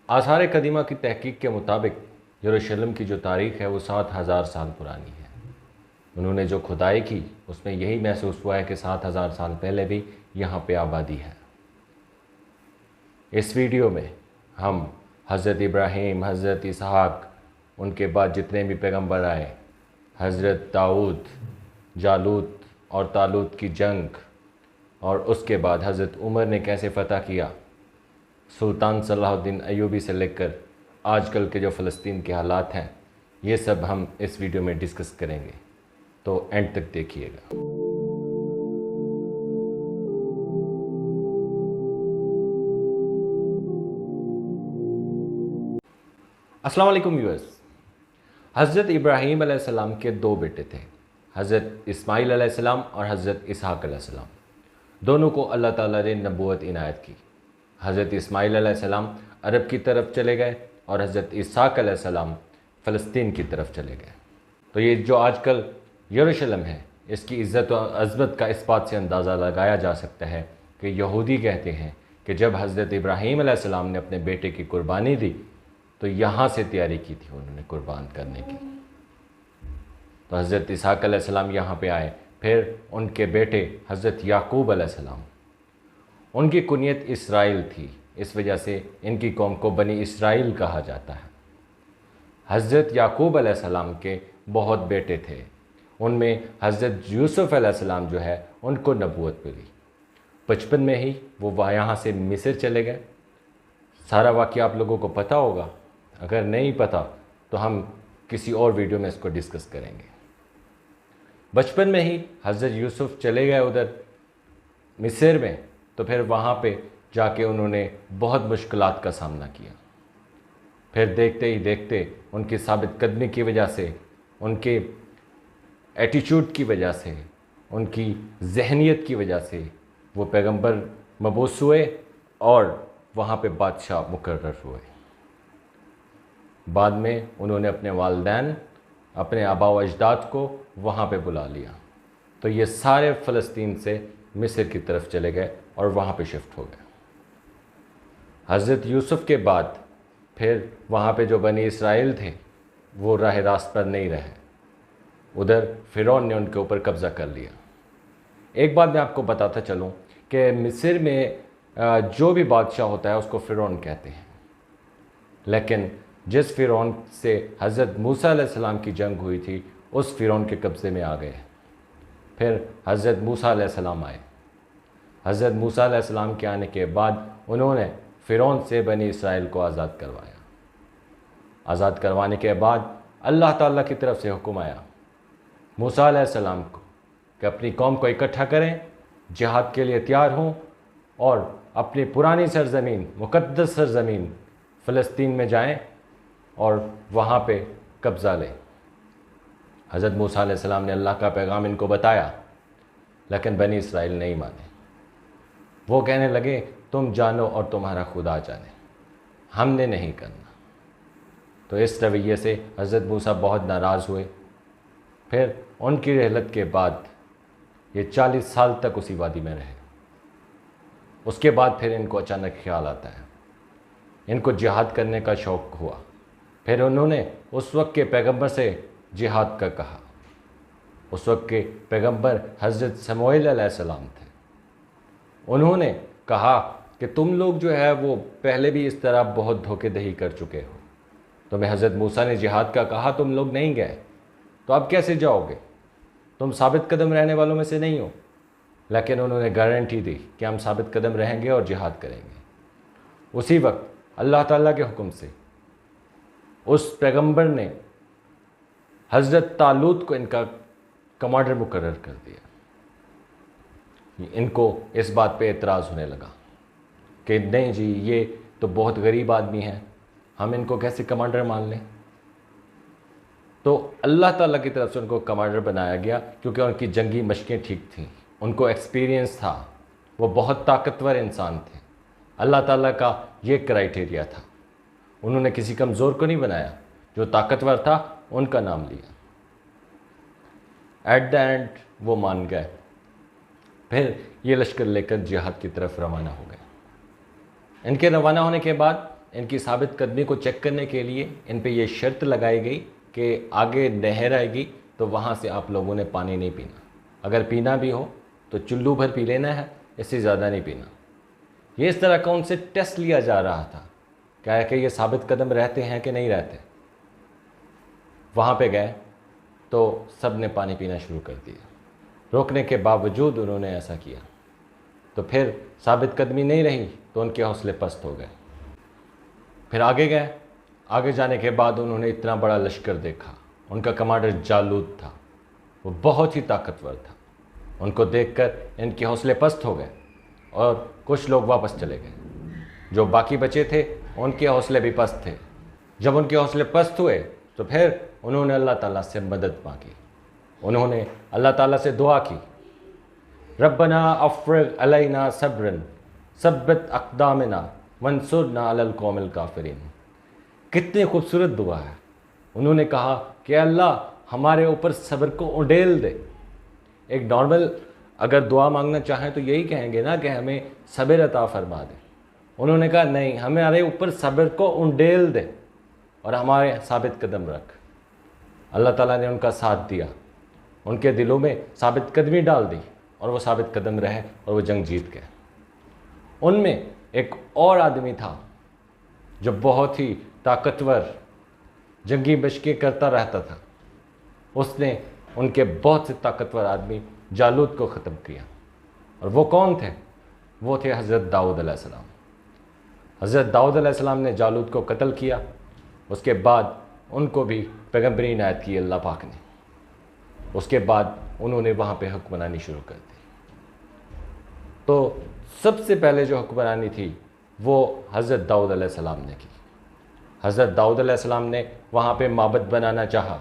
آثار قدیمہ کی تحقیق کے مطابق یروشلم کی جو تاریخ ہے وہ 7,000 سال پرانی ہے۔ انہوں نے جو کھدائی کی اس میں یہی محسوس ہوا ہے کہ 7,000 سال پہلے بھی یہاں پہ آبادی ہے۔ اس ویڈیو میں ہم حضرت ابراہیم، حضرت اسحاق، ان کے بعد جتنے بھی پیغمبر آئے، حضرت داؤد، جالوت اور طالوت کی جنگ، اور اس کے بعد حضرت عمر نے کیسے فتح کیا، سلطان صلاح الدین ایوبی سے لے کر آج کل کے جو فلسطین کے حالات ہیں، یہ سب ہم اس ویڈیو میں ڈسکس کریں گے، تو اینڈ تک دیکھیے گا۔ السلام علیکم ویورز۔ حضرت ابراہیم علیہ السلام کے دو بیٹے تھے، حضرت اسماعیل علیہ السلام اور حضرت اسحاق علیہ السلام۔ دونوں کو اللہ تعالیٰ نے نبوت عنایت کی۔ حضرت اسماعیل علیہ السلام عرب کی طرف چلے گئے اور حضرت اسحاق علیہ السلام فلسطین کی طرف چلے گئے۔ تو یہ جو آج کل یروشلم ہے، اس کی عزت و عظمت کا اس بات سے اندازہ لگایا جا سکتا ہے کہ یہودی کہتے ہیں کہ جب حضرت ابراہیم علیہ السلام نے اپنے بیٹے کی قربانی دی تو یہاں سے تیاری کی تھی انہوں نے قربان کرنے کی۔ تو حضرت اسحاق علیہ السلام یہاں پہ آئے، پھر ان کے بیٹے حضرت یعقوب علیہ السلام، ان کی کنیت اسرائیل تھی، اس وجہ سے ان کی قوم کو بنی اسرائیل کہا جاتا ہے۔ حضرت یعقوب علیہ السلام کے بہت بیٹے تھے، ان میں حضرت یوسف علیہ السلام جو ہے ان کو نبوت ملی۔ بچپن میں ہی وہ یہاں سے مصر چلے گئے۔ سارا واقعہ آپ لوگوں کو پتہ ہوگا، اگر نہیں پتہ تو ہم کسی اور ویڈیو میں اس کو ڈسکس کریں گے۔ بچپن میں ہی حضرت یوسف چلے گئے ادھر مصر میں، تو پھر وہاں پہ جا کے انہوں نے بہت مشکلات کا سامنا کیا۔ پھر دیکھتے ہی دیکھتے ان کی ثابت قدمی کی وجہ سے، ان کے ایٹیچیوڈ کی وجہ سے، ان کی ذہنیت کی وجہ سے وہ پیغمبر مبعوث ہوئے اور وہاں پہ بادشاہ مقرر ہوئے۔ بعد میں انہوں نے اپنے والدین، اپنے آبا و اجداد کو وہاں پہ بلا لیا، تو یہ سارے فلسطین سے مصر کی طرف چلے گئے اور وہاں پہ شفٹ ہو گئے۔ حضرت یوسف کے بعد پھر وہاں پہ جو بنی اسرائیل تھے وہ راہ راست پر نہیں رہے، ادھر فرعون نے ان کے اوپر قبضہ کر لیا۔ ایک بات میں آپ کو بتاتا چلوں کہ مصر میں جو بھی بادشاہ ہوتا ہے اس کو فرعون کہتے ہیں، لیکن جس فرعون سے حضرت موسیٰ علیہ السلام کی جنگ ہوئی تھی اس فرعون کے قبضے میں آ گئے۔ پھر حضرت موسیٰ علیہ السلام آئے۔ حضرت موسیٰ علیہ السلام کے آنے کے بعد انہوں نے فرعون سے بنی اسرائیل کو آزاد کروایا۔ آزاد کروانے کے بعد اللہ تعالیٰ کی طرف سے حکم آیا موسیٰ علیہ السلام کو کہ اپنی قوم کو اکٹھا کریں، جہاد کے لیے تیار ہوں اور اپنی پرانی سرزمین، مقدس سرزمین فلسطین میں جائیں اور وہاں پہ قبضہ لیں۔ حضرت موسیٰ علیہ السلام نے اللہ کا پیغام ان کو بتایا، لیکن بنی اسرائیل نہیں مانے۔ وہ کہنے لگے تم جانو اور تمہارا خدا جانے، ہم نے نہیں کرنا۔ تو اس رویے سے حضرت موسیٰ بہت ناراض ہوئے۔ پھر ان کی رحلت کے بعد یہ 40 سال تک اسی وادی میں رہے۔ اس کے بعد پھر ان کو اچانک خیال آتا ہے، ان کو جہاد کرنے کا شوق ہوا۔ پھر انہوں نے اس وقت کے پیغمبر سے جہاد کا کہا۔ اس وقت کے پیغمبر حضرت سموئیل علیہ السلام تھے۔ انہوں نے کہا کہ تم لوگ جو ہے وہ پہلے بھی اس طرح بہت دھوکے دہی کر چکے ہو، تمہیں حضرت موسیٰ نے جہاد کا کہا، تم لوگ نہیں گئے، تو اب کیسے جاؤ گے؟ تم ثابت قدم رہنے والوں میں سے نہیں ہو۔ لیکن انہوں نے گارنٹی دی کہ ہم ثابت قدم رہیں گے اور جہاد کریں گے۔ اسی وقت اللہ تعالیٰ کے حکم سے اس پیغمبر نے حضرت طالوت کو ان کا کمانڈر مقرر کر دیا۔ ان کو اس بات پہ اعتراض ہونے لگا کہ نہیں جی، یہ تو بہت غریب آدمی ہیں، ہم ان کو کیسے کمانڈر مان لیں؟ تو اللہ تعالیٰ کی طرف سے ان کو کمانڈر بنایا گیا، کیونکہ ان کی جنگی مشقیں ٹھیک تھیں، ان کو ایکسپیرینس تھا، وہ بہت طاقتور انسان تھے۔ اللہ تعالیٰ کا یہ کرائٹیریا تھا، انہوں نے کسی کمزور کو نہیں بنایا، جو طاقتور تھا ان کا نام لیا۔ ایٹ دا اینڈ وہ مان گئے۔ پھر یہ لشکر لے کر جہاد کی طرف روانہ ہو گئے۔ ان کے روانہ ہونے کے بعد ان کی ثابت قدمی کو چیک کرنے کے لیے ان پہ یہ شرط لگائی گئی کہ آگے نہر آئے گی تو وہاں سے آپ لوگوں نے پانی نہیں پینا، اگر پینا بھی ہو تو چلو بھر پی لینا ہے، اس سے زیادہ نہیں پینا۔ یہ اس طرح کا ان سے ٹیسٹ لیا جا رہا تھا کہ یہ ثابت قدم رہتے ہیں کہ نہیں رہتے۔ وہاں پہ گئے تو سب نے پانی پینا شروع کر دیا، روکنے کے باوجود انہوں نے ایسا کیا تو پھر ثابت قدمی نہیں رہی تو ان کے حوصلے پست ہو گئے۔ پھر آگے گئے، آگے جانے کے بعد انہوں نے اتنا بڑا لشکر دیکھا، ان کا کمانڈر جالوت تھا، وہ بہت ہی طاقتور تھا۔ ان کو دیکھ کر ان کے حوصلے پست ہو گئے اور کچھ لوگ واپس چلے گئے۔ جو باقی بچے تھے ان کے حوصلے بھی پست تھے۔ جب ان کے حوصلے پست ہوئے تو پھر انہوں نے اللہ تعالیٰ سے مدد مانگی، انہوں نے اللہ تعالیٰ سے دعا کی، ربنا افرغ علینا صبرا ثبت اقدامنا وانصرنا علی القوم الکافرین۔ کتنی خوبصورت دعا ہے۔ انہوں نے کہا کہ اللہ ہمارے اوپر صبر کو انڈیل دے۔ ایک نارمل اگر دعا مانگنا چاہیں تو یہی کہیں گے نا کہ ہمیں صبر عطا فرما دے۔ انہوں نے کہا نہیں، ہمارے اوپر صبر کو انڈیل دے اور ہمارے ثابت قدم رکھ۔ اللہ تعالیٰ نے ان کا ساتھ دیا، ان کے دلوں میں ثابت قدمی ڈال دی اور وہ ثابت قدم رہے اور وہ جنگ جیت گئے۔ ان میں ایک اور آدمی تھا جو بہت ہی طاقتور جنگی مشقیں کرتا رہتا تھا۔ اس نے ان کے بہت سے طاقتور آدمی جالوت کو ختم کیا۔ اور وہ کون تھے؟ وہ تھے حضرت داؤد علیہ السلام۔ حضرت داؤد علیہ السلام نے جالوت کو قتل کیا، اس کے بعد ان کو بھی پیغمبری عنایت کی اللہ پاک نے۔ اس کے بعد انہوں نے وہاں پہ حکمرانی شروع کر دی۔ تو سب سے پہلے جو حکمرانی تھی وہ حضرت داؤد علیہ السلام نے کی۔ حضرت داؤد علیہ السلام نے وہاں پہ معبد بنانا چاہا،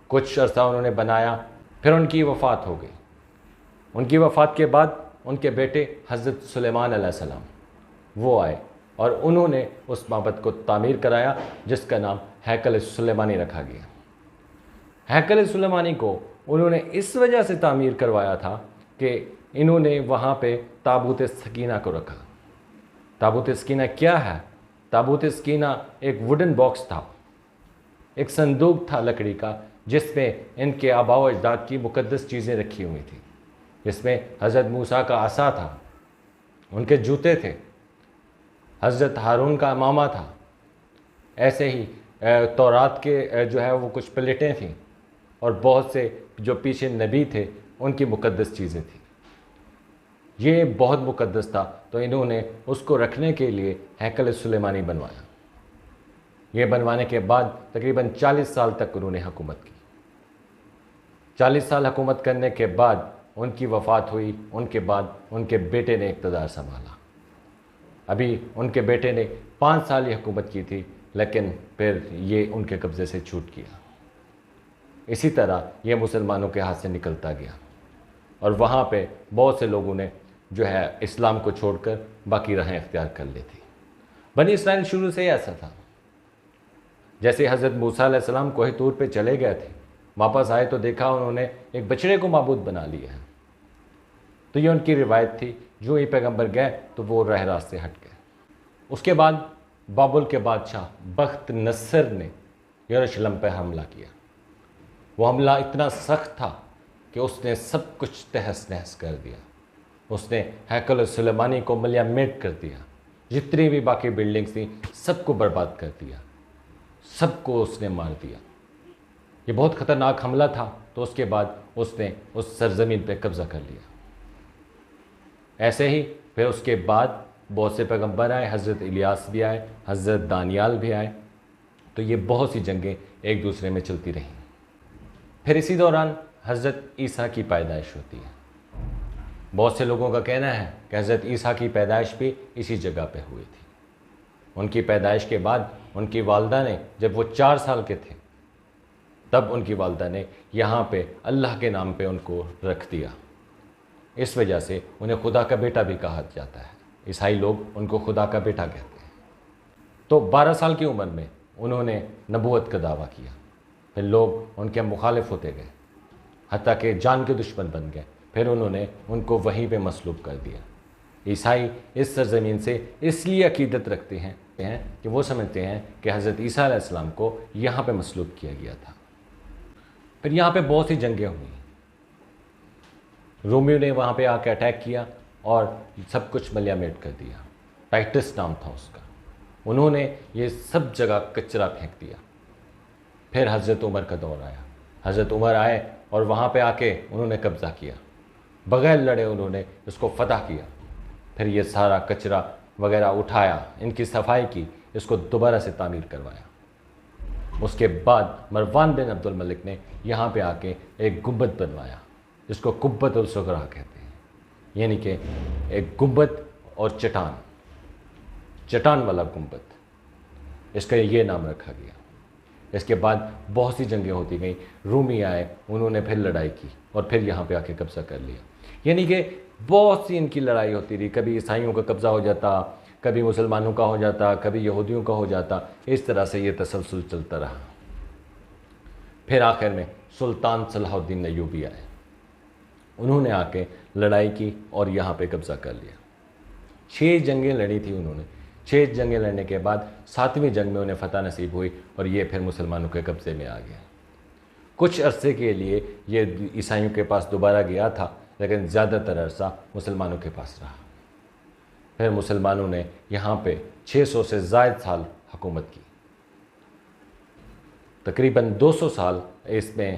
کچھ عرصہ انہوں نے بنایا، پھر ان کی وفات ہو گئی۔ ان کی وفات کے بعد ان کے بیٹے حضرت سلیمان علیہ السلام وہ آئے اور انہوں نے اس معبد کو تعمیر کرایا جس کا نام ہیکل سلیمانی رکھا گیا۔ ہیکل سلیمانی کو انہوں نے اس وجہ سے تعمیر کروایا تھا کہ انہوں نے وہاں پہ تابوت سکینہ کو رکھا۔ تابوت سکینہ کیا ہے؟ تابوت سکینہ ایک ووڈن باکس تھا، ایک صندوق تھا لکڑی کا جس میں ان کے آباء و اجداد کی مقدس چیزیں رکھی ہوئی تھیں، جس میں حضرت موسیٰ کا عصا تھا، ان کے جوتے تھے، حضرت ہارون کا امامہ تھا، ایسے ہی تورات کے جو ہے وہ کچھ پلیٹیں تھیں اور بہت سے جو پیچھے نبی تھے ان کی مقدس چیزیں تھیں۔ یہ بہت مقدس تھا تو انہوں نے اس کو رکھنے کے لیے ہیکل سلیمانی بنوایا۔ یہ بنوانے کے بعد تقریباً 40 سال تک انہوں نے حکومت کی۔ 40 سال حکومت کرنے کے بعد ان کی وفات ہوئی، ان کے بعد ان کے بیٹے نے اقتدار سنبھالا۔ ابھی ان کے بیٹے نے 5 سال یہ حکومت کی تھی لیکن پھر یہ ان کے قبضے سے چھوٹ گیا۔ اسی طرح یہ مسلمانوں کے ہاتھ سے نکلتا گیا اور وہاں پہ بہت سے لوگوں نے جو ہے اسلام کو چھوڑ کر باقی راہیں اختیار کر لی تھی۔ بنی اسرائیل شروع سے ہی ایسا تھا۔ جیسے حضرت موسیٰ علیہ السلام کوہ طور پہ چلے گئے تھے، واپس آئے تو دیکھا انہوں نے ایک بچڑے کو معبود بنا لیا ہے۔ تو یہ ان کی روایت تھی، جو ہی پیغمبر گئے تو وہ راہ راست سے ہٹ گئے۔ اس کے بعد بابل کے بادشاہ بخت نصر نے یروشلم پہ حملہ کیا۔ وہ حملہ اتنا سخت تھا کہ اس نے سب کچھ تہس نہس کر دیا۔ اس نے ہیکل سلیمانی کو ملیہ میٹ کر دیا، جتنی بھی باقی بلڈنگز تھیں سب کو برباد کر دیا، سب کو اس نے مار دیا۔ یہ بہت خطرناک حملہ تھا۔ تو اس کے بعد اس نے اس سرزمین پہ قبضہ کر لیا۔ ایسے ہی پھر اس کے بعد بہت سے پیغمبر آئے، حضرت الیاس بھی آئے، حضرت دانیال بھی آئے، تو یہ بہت سی جنگیں ایک دوسرے میں چلتی رہیں۔ پھر اسی دوران حضرت عیسیٰ کی پیدائش ہوتی ہے۔ بہت سے لوگوں کا کہنا ہے کہ حضرت عیسیٰ کی پیدائش بھی اسی جگہ پہ ہوئی تھی۔ ان کی پیدائش کے بعد ان کی والدہ نے، جب وہ 4 سال کے تھے، تب ان کی والدہ نے یہاں پہ اللہ کے نام پہ ان کو رکھ دیا۔ اس وجہ سے انہیں خدا کا بیٹا بھی کہا جاتا ہے۔ عیسائی لوگ ان کو خدا کا بیٹا کہتے ہیں۔ تو 12 سال کی عمر میں انہوں نے نبوت کا دعویٰ کیا۔ پھر لوگ ان کے مخالف ہوتے گئے، حتیٰ کہ جان کے دشمن بن گئے۔ پھر انہوں نے ان کو وہیں پہ مصلوب کر دیا۔ عیسائی اس سرزمین سے اس لیے عقیدت رکھتے ہیں کہ وہ سمجھتے ہیں کہ حضرت عیسیٰ علیہ السلام کو یہاں پہ مصلوب کیا گیا تھا۔ پھر یہاں پہ بہت سی جنگیں ہوئیں، رومیو نے وہاں پہ آ کے اٹیک کیا اور سب کچھ ملیامیٹ کر دیا۔ ٹائٹس نام تھا اس کا۔ انہوں نے یہ سب جگہ کچرا پھینک دیا۔ پھر حضرت عمر کا دور آیا، حضرت عمر آئے اور وہاں پہ آ کے انہوں نے قبضہ کیا، بغیر لڑے انہوں نے اس کو فتح کیا۔ پھر یہ سارا کچرا وغیرہ اٹھایا، ان کی صفائی کی، اس کو دوبارہ سے تعمیر کروایا۔ اس کے بعد مروان بن عبد الملک نے یہاں پہ آ کے ایک گنبد بنوایا جس کو قبۃ الصغریٰ کہتے ہیں، یعنی کہ ایک گنبد اور چٹان والا گنبد، اس کا یہ نام رکھا گیا۔ اس کے بعد بہت سی جنگیں ہوتی گئیں، رومی آئے، انہوں نے پھر لڑائی کی اور پھر یہاں پہ آ کے قبضہ کر لیا۔ یعنی کہ بہت سی ان کی لڑائی ہوتی رہی، کبھی عیسائیوں کا قبضہ ہو جاتا، کبھی مسلمانوں کا ہو جاتا، کبھی یہودیوں کا ہو جاتا، اس طرح سے یہ تسلسل چلتا رہا۔ پھر آخر میں سلطان صلاح الدین ایوبی آئے، انہوں نے آ کے لڑائی کی اور یہاں پہ قبضہ کر لیا۔ 6 جنگیں لڑی تھی انہوں نے۔ 6 جنگیں لڑنے کے بعد 7ویں جنگ میں انہیں فتح نصیب ہوئی اور یہ پھر مسلمانوں کے قبضے میں آ گیا۔ کچھ عرصے کے لیے یہ عیسائیوں کے پاس دوبارہ گیا تھا، لیکن زیادہ تر عرصہ مسلمانوں کے پاس رہا۔ پھر مسلمانوں نے یہاں پہ 600 سے زائد سال حکومت کی۔ تقریباً 200 سال اس میں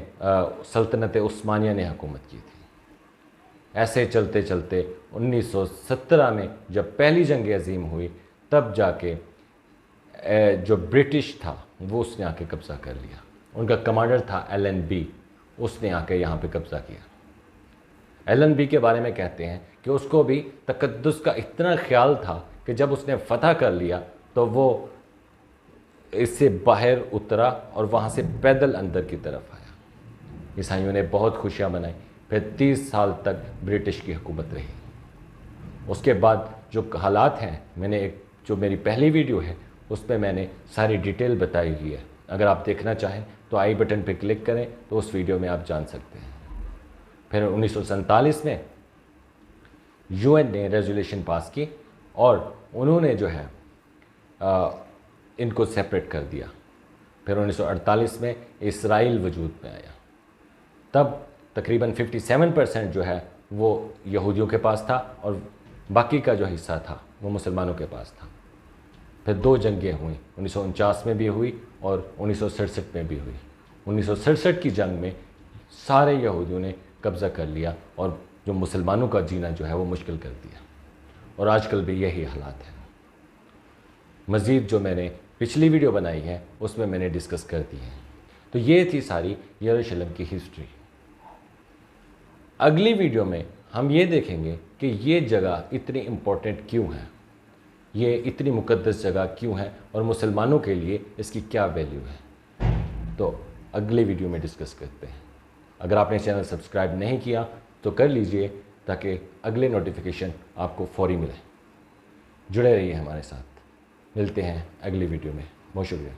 سلطنت عثمانیہ نے حکومت کی تھی۔ ایسے چلتے چلتے 1917 میں جب پہلی جنگ عظیم ہوئی، تب جا کے جو برٹش تھا وہ اس نے آ کے قبضہ کر لیا۔ ان کا کمانڈر تھا ایلن بی، اس نے آ کے یہاں پہ قبضہ کیا۔ ایلن بی کے بارے میں کہتے ہیں کہ اس کو بھی تقدس کا اتنا خیال تھا کہ جب اس نے فتح کر لیا تو وہ اس سے باہر اترا اور وہاں سے پیدل اندر کی طرف آیا۔ عیسائیوں نے بہت خوشیاں منائی۔ پھر 30 سال تک برٹش کی حکومت رہی۔ اس کے بعد جو حالات ہیں، میں نے جو میری پہلی ویڈیو ہے اس پہ میں نے ساری ڈیٹیل بتائی ہوئی ہے، اگر آپ دیکھنا چاہیں تو آئی بٹن پہ کلک کریں تو اس ویڈیو میں آپ جان سکتے ہیں۔ پھر 1947 میں UN نے ریزولیشن پاس کی اور انہوں نے جو ہے ان کو سیپریٹ کر دیا۔ پھر 1948 میں اسرائیل وجود میں آیا۔ تب تقریباً 57% جو ہے وہ یہودیوں کے پاس تھا اور باقی کا جو حصہ تھا وہ مسلمانوں کے پاس تھا۔ پھر 2 جنگیں ہوئیں، 1949 میں بھی ہوئی اور 1967 میں بھی ہوئی۔ 1967 کی جنگ میں سارے یہودیوں نے قبضہ کر لیا اور جو مسلمانوں کا جینا جو ہے وہ مشکل کر دیا، اور آج کل بھی یہی حالات ہیں۔ مزید جو میں نے پچھلی ویڈیو بنائی ہے اس میں نے ڈسکس کر دی ہے۔ تو یہ تھی ساری یروشلم کی ہسٹری۔ اگلی ویڈیو میں ہم یہ دیکھیں گے کہ یہ جگہ اتنی امپورٹنٹ کیوں ہے، یہ اتنی مقدس جگہ کیوں ہے اور مسلمانوں کے لیے اس کی کیا ویلیو ہے۔ تو اگلی ویڈیو میں ڈسکس کرتے ہیں۔ اگر آپ نے چینل سبسکرائب نہیں کیا تو کر لیجئے تاکہ اگلے نوٹیفیکیشن آپ کو فوری ملے۔ جڑے رہیے ہمارے ساتھ، ملتے ہیں اگلی ویڈیو میں۔ بہت شکریہ۔